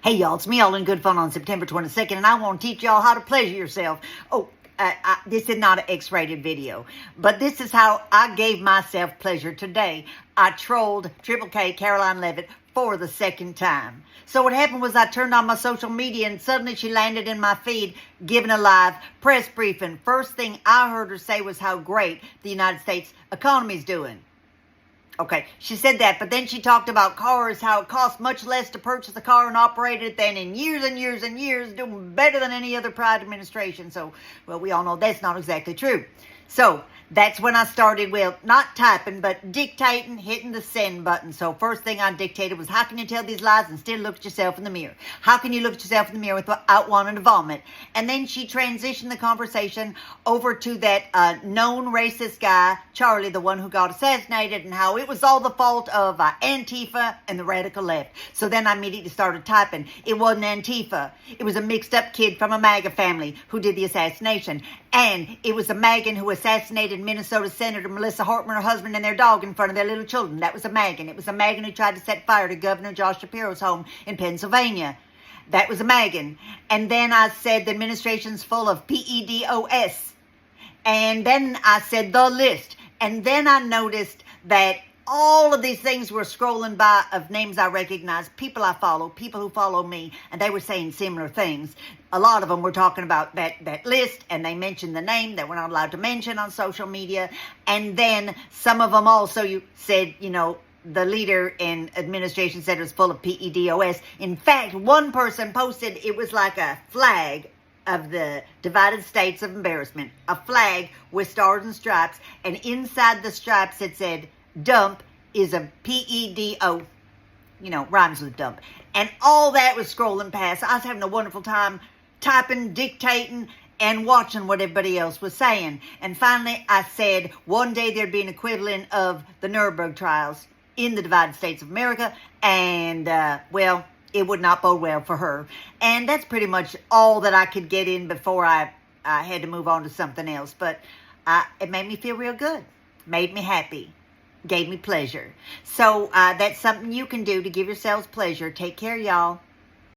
Hey y'all, it's me all in good fun on September 22nd, and I want to teach y'all how to pleasure yourself. Oh, this is not an X-rated video, but this is how I gave myself pleasure today. I trolled Triple K, Caroline Leavitt, for the second time. So what happened was I turned on my social media and suddenly she landed in my feed giving a live press briefing. First thing I heard her say was how great the United States economy is doing. Okay, she said that, but then she talked about cars, how it costs much less to purchase a car and operate it than in years and years and years, doing better than any other private administration. So, well, we all know that's not exactly true. So, that's when I started, well, not typing, but dictating, hitting the send button. So, first thing I dictated was, how can you tell these lies and still look at yourself in the mirror? How can you look at yourself in the mirror without wanting to vomit? And then she transitioned the conversation over to that known racist guy, Charlie, the one who got assassinated, and how it was all the fault of Antifa and the radical left. So then I immediately started typing. It wasn't Antifa. It was a mixed up kid from a MAGA family who did the assassination. And it was a Megan who assassinated Minnesota Senator Melissa Hartman, her husband, and their dog in front of their little children. That was a Megan. It was a Megan who tried to set fire to Governor Josh Shapiro's home in Pennsylvania. That was a Megan. And then I said the administration's full of PEDOS. And then I said the list. And then I noticed that all of these things were scrolling by of names I recognize, people I follow, people who follow me, and they were saying similar things. A lot of them were talking about that list, and they mentioned the name that we're not allowed to mention on social media. And then some of them also said, the leader in administration said it was full of PEDOS. In fact, one person posted it was like a flag of the divided states of embarrassment, a flag with stars and stripes, and inside the stripes it said, dump is a PEDO, rhymes with dump. And all that was scrolling past. I was having a wonderful time typing, dictating, and watching what everybody else was saying. And finally, I said one day there'd be an equivalent of the Nuremberg trials in the divided states of America. And, well, it would not bode well for her. And that's pretty much all that I could get in before I had to move on to something else. But it made me feel real good. Made me happy. Gave me pleasure. So that's something you can do to give yourselves pleasure. Take care, y'all.